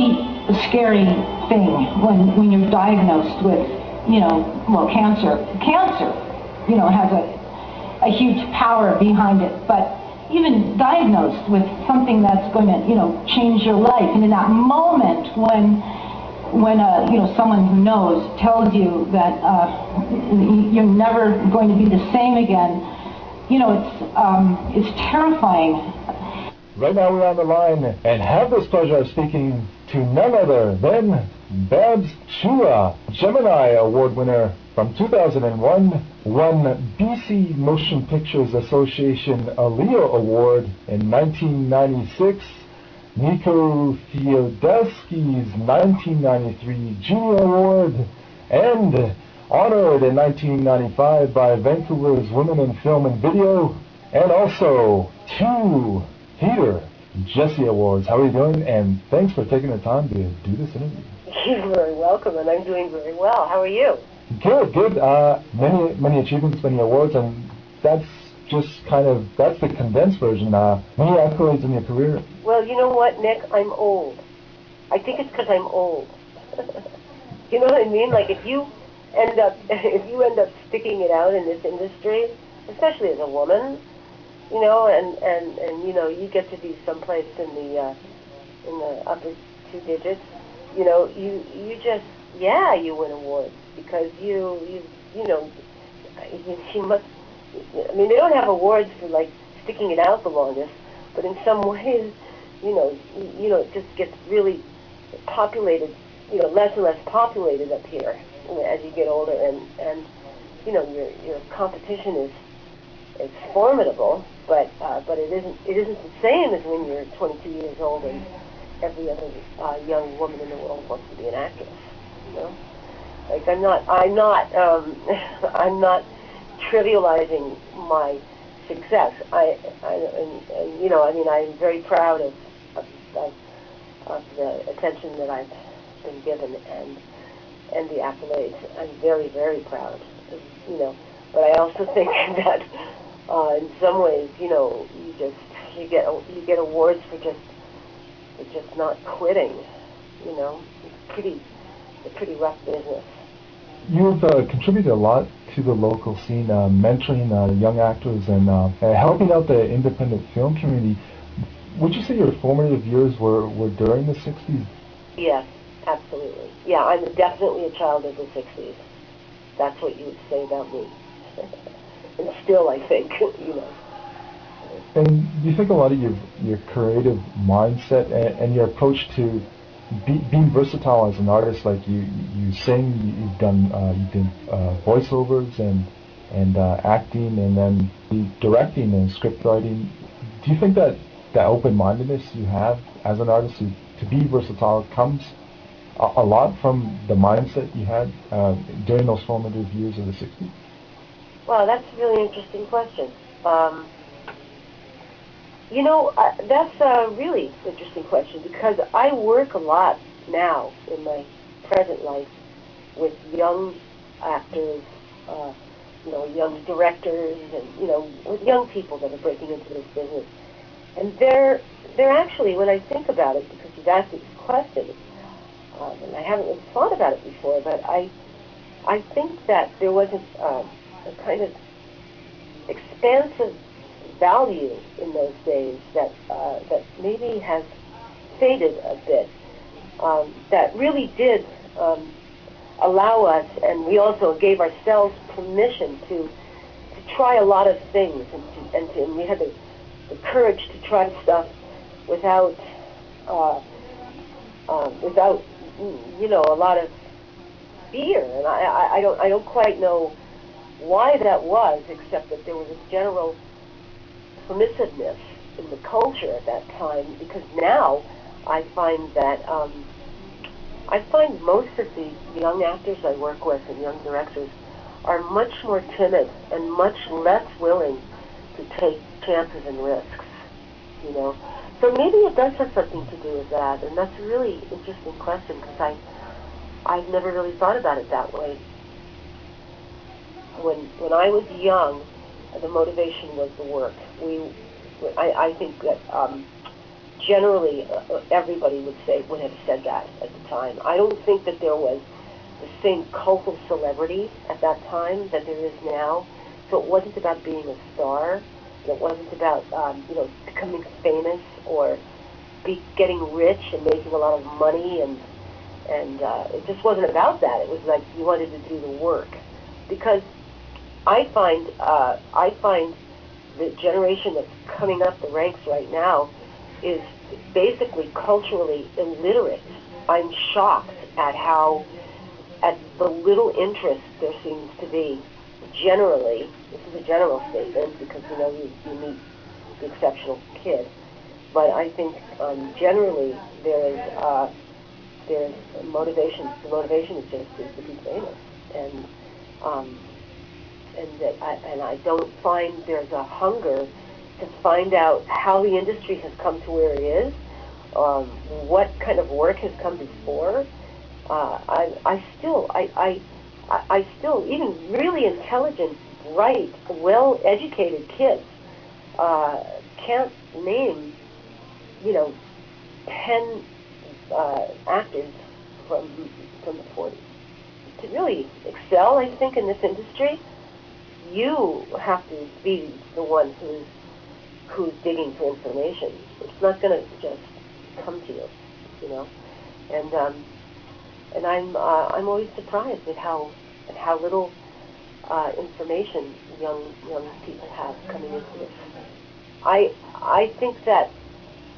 really a scary thing when you're diagnosed with, cancer. Cancer, has a huge power behind it, but even diagnosed with something that's going to, change your life, and in that moment when someone who knows tells you that you're never going to be the same again, it's terrifying. Right now we're on the line and have this pleasure of speaking to none other than Babz Chula, Gemini Award winner from 2001, won BC Motion Pictures Association a Leo Award in 1996, Nico Theodesky's 1993 Junior Award, and honored in 1995 by Vancouver's Women in Film and Video, and also 2 Peter Jesse Awards. How are you doing? And thanks for taking the time to do this interview. You're very welcome, and I'm doing very well. How are you? Good. Many achievements, many awards, and that's just that's the condensed version. Many accolades in your career. Well, you know what, Nick? I'm old. I think it's because I'm old. You know what I mean? Like if you end up sticking it out in this industry, especially as a woman, and you get to be someplace in the upper 2 digits, you win awards because you must. I mean, they don't have awards for like sticking it out the longest, but in some ways, it just gets really populated, less and less populated up here as you get older, and your competition is formidable, but it isn't the same as when you're 22 years old and every other young woman in the world wants to be an actress. Like I'm not trivializing my success. I'm very proud of the attention that I've been given and the accolades. I'm very, very proud. But I also think that in some ways, you get awards for just not quitting. It's a pretty rough business. You've contributed a lot to the local scene, mentoring young actors and helping out the independent film community. Would you say your formative years were during the 60s? Yes, absolutely. Yeah, I'm definitely a child of the 60s. That's what you would say about me. And still, I think, And do you think a lot of your creative mindset and your approach to being versatile as an artist, like you sing, you did voiceovers and acting, and then directing and script writing. Do you think that open-mindedness you have as an artist to be versatile comes a lot from the mindset you had during those formative years of the 60s? Well, that's a really interesting question. That's a really interesting question because I work a lot now in my present life with young actors, young directors, and with young people that are breaking into this business. And they're actually, when I think about it, because you've asked me this question, and I haven't really thought about it before, but I think that there was a kind of expansive value in those days that maybe has faded a bit. That really did allow us, and we also gave ourselves permission to try a lot of things, and we had the courage to try stuff without a lot of fear. And I don't quite know why that was, except that there was a general permissiveness in the culture at that time, because now I find that most of the young actors I work with and young directors are much more timid and much less willing to take chances and risks, So maybe it does have something to do with that, and that's a really interesting question because I've never really thought about it that way. When I was young, the motivation was the work. I think that generally everybody would have said that at the time. I don't think that there was the same cult of celebrity at that time that there is now. So it wasn't about being a star. It wasn't about becoming famous or getting rich and making a lot of money, and it just wasn't about that. It was like you wanted to do the work, because I find the generation that's coming up the ranks right now is basically culturally illiterate. I'm shocked at the little interest there seems to be generally. This is a general statement because you meet the exceptional kid, but I think generally there's motivation. The motivation is to be famous, and I don't find there's a hunger to find out how the industry has come to where it is, what kind of work has come before. I still, even really intelligent, bright, well-educated kids can't name, 10 actors from the 40s. To really excel, I think, in this industry, you have to be the one who's digging for information. It's not going to just come to you, and I'm always surprised at how little information young people have coming into this. I think that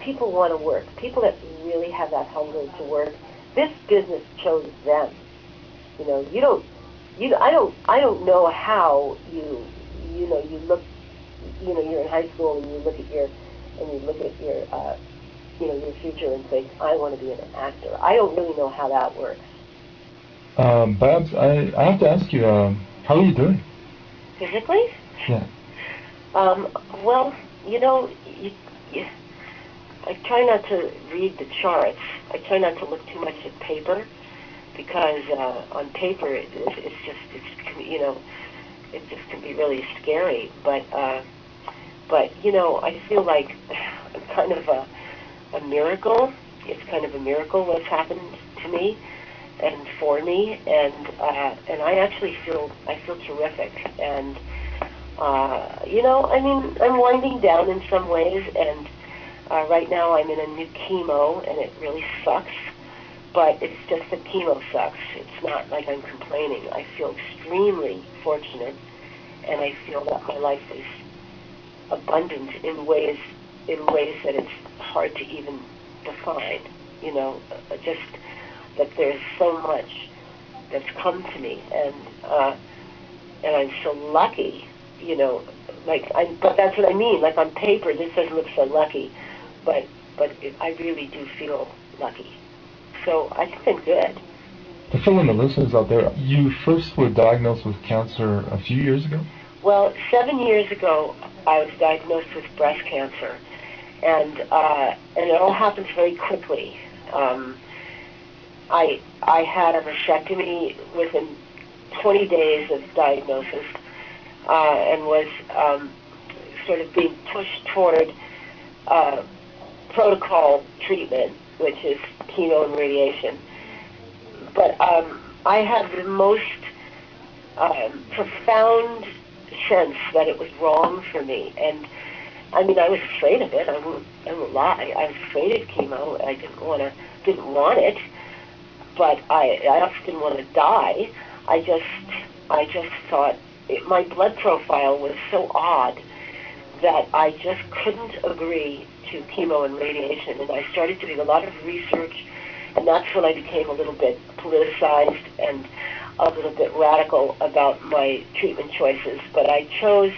people want to work. People that really have that hunger to work. This business chose them. I don't know how you look. You're in high school and you look at your your future and think, I want to be an actor. I don't really know how that works. Babz, I have to ask you, how are you doing? Physically? Yeah. Well, I try not to read the charts. I try not to look too much at paper, because on paper it just can be really scary. But I feel like I'm kind of a miracle. It's kind of a miracle what's happened to me and for me, and I actually feel terrific. And I'm winding down in some ways, and right now I'm in a new chemo, and it really sucks. But it's just that chemo sucks. It's not like I'm complaining. I feel extremely fortunate, and I feel that my life is abundant in ways that it's hard to even define. Just that there's so much that's come to me, and I'm so lucky. But that's what I mean. Like on paper, this doesn't look so lucky, but I really do feel lucky. So I think I'm good. To fill in the listeners out there, you first were diagnosed with cancer a few years ago? Well, 7 years ago, I was diagnosed with breast cancer, and it all happened very quickly. I had a mastectomy within 20 days of diagnosis, and was sort of being pushed toward protocol treatment, which is chemo and radiation. But I had the most profound sense that it was wrong for me, and I was afraid of it. I won't lie. I was afraid of chemo. I didn't want it, but I also didn't want to die. I just thought my blood profile was so odd that I just couldn't agree to chemo and radiation, and I started doing a lot of research, and that's when I became a little bit politicized and a little bit radical about my treatment choices. But I chose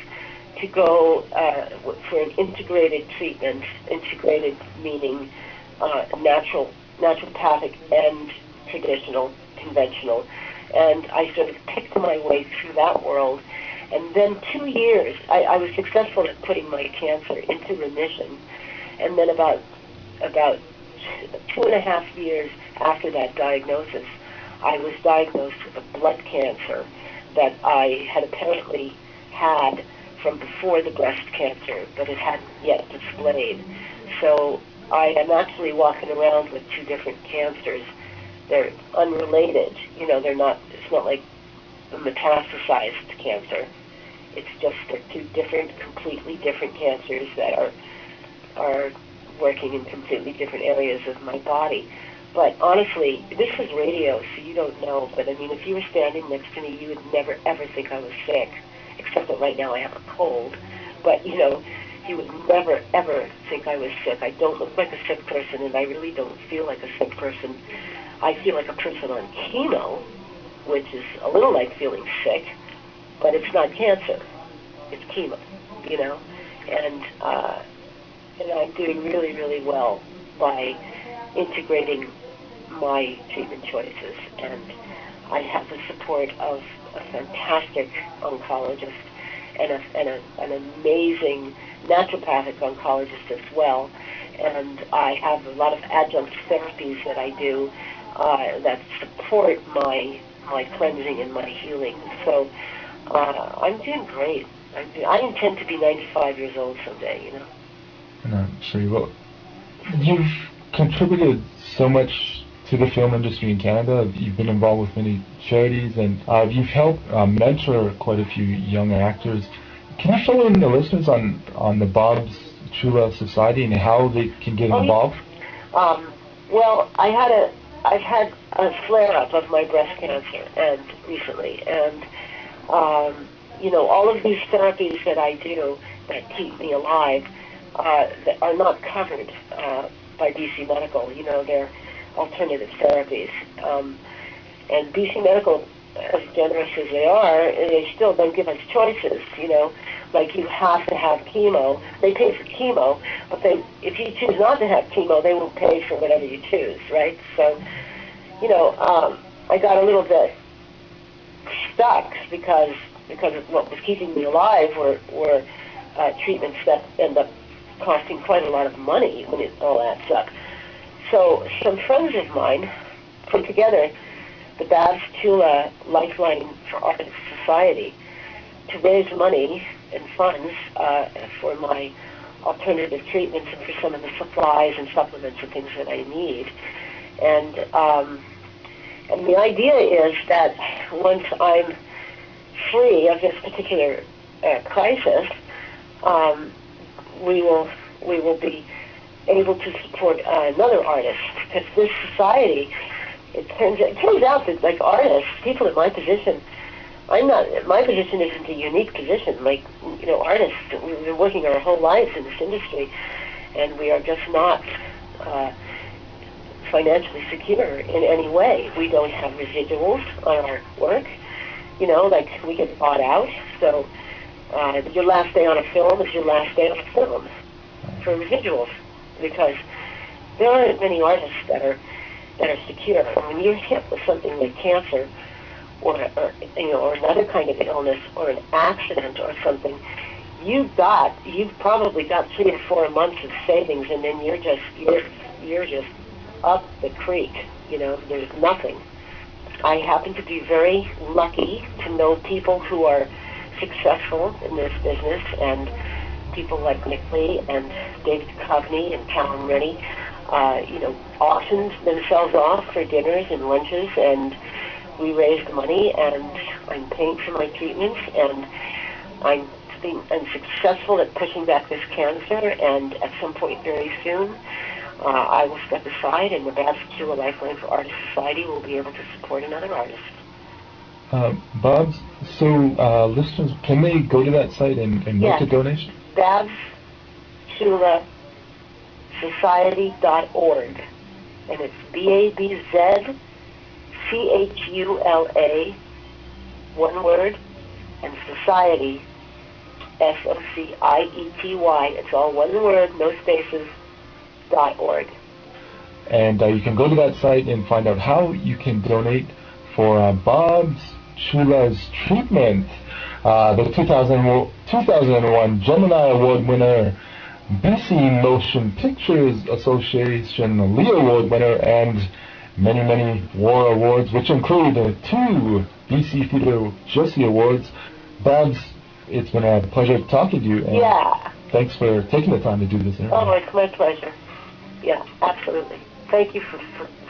to go for an integrated treatment, integrated meaning naturopathic and traditional, conventional, and I sort of picked my way through that world. And then 2 years, I was successful at putting my cancer into remission, and then about 2.5 years after that diagnosis, I was diagnosed with a blood cancer that I had apparently had from before the breast cancer, but it hadn't yet displayed. So I am actually walking around with two different cancers. They're unrelated. You know, it's not like a metastasized cancer. It's just they're two different, completely different cancers that are working in completely different areas of my body. But honestly, this is radio, so you don't know. But I mean, if you were standing next to me, you would never ever think I was sick, except that right now I have a cold. But you know, you would never ever think I was sick. I don't look like a sick person, and I really don't feel like a sick person. I feel like a person on chemo, which is a little like feeling sick, but it's not cancer. It's chemo, you know, and I'm doing really, really well by integrating my treatment choices, and I have the support of a fantastic oncologist and an amazing naturopathic oncologist as well, and I have a lot of adjunct therapies that I do that support my cleansing and my healing. So I'm doing great. I intend to be 95 years old someday, you know. And I'm sure you will. You've contributed so much to the film industry in Canada. You've been involved with many charities, and you've helped mentor quite a few young actors. Can you fill in the listeners on the Babz Chula Society and how they can get involved? Well, I've had a flare-up of my breast cancer and recently, and you know, all of these therapies that I do that keep me alive that are not covered by BC Medical. You know, they're alternative therapies. And BC Medical, as generous as they are, they still don't give us choices, you know. Like, you have to have chemo. They pay for chemo, but if you choose not to have chemo, they won't pay for whatever you choose, right? So, you know, I got a little bit stuck because of what was keeping me alive were treatments that end up costing quite a lot of money when it all adds up. So some friends of mine put together the Babz Chula Lifeline for Artists Society to raise money and funds for my alternative treatments and for some of the supplies and supplements and things that I need. And the idea is that once I'm free of this particular crisis, we will be able to support another artist, because this society, it turns out that, like, artists, people in my position, my position isn't a unique position. Like, you know, artists, we've been working our whole lives in this industry, and we are just not financially secure in any way. We don't have residuals on our work, you know, like, we get bought out, so your last day on a film is your last day on a film for residuals, because there aren't many artists that are secure. And when you're hit with something like cancer, or you know, or another kind of illness, or an accident or something, you've probably got 3 to 4 months of savings, and then you're just up the creek. You know, there's nothing. I happen to be very lucky to know people who are successful in this business, and people like Nick Lee and David Duchovny and Callum Rennie, you know, auctioned themselves off for dinners and lunches, and we raised money, and I'm paying for my treatments, and I'm successful at pushing back this cancer, and at some point very soon, I will step aside, and the Babz Chula Lifeline for Artists Society will be able to support another artist. Babz, so listeners, can they go to that site and make a donation? BabzChulaSociety.org, and it's BABZCHULA, one word, and Society, SOCIETY, it's all one word, no spaces, .org. And you can go to that site and find out how you can donate for Babz Chula's treatment. The 2001 Gemini Award winner, BC Motion Pictures Association Lee Award winner, and many, many war awards, which include 2 BC Theatre Josie Awards. Babz, it's been a pleasure talking to you. And thanks for taking the time to do this interview. Oh, it's my pleasure. Yeah, absolutely. Thank you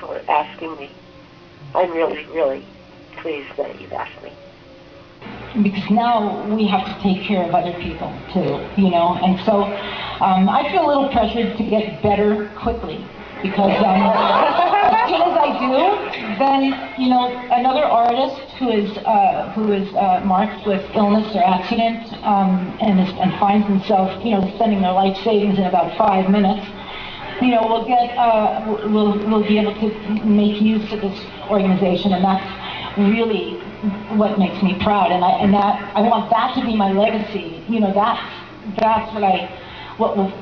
for asking me. I'm really, really pleased that you've asked me. Because now we have to take care of other people too, you know, and so I feel a little pressured to get better quickly, because as soon as I do, then, you know, another artist who is marked with illness or accident and finds himself, you know, spending their life savings in about 5 minutes, you know, we'll be able to make use of this organization, and that's really what makes me proud, and I want that to be my legacy. You know, that's what will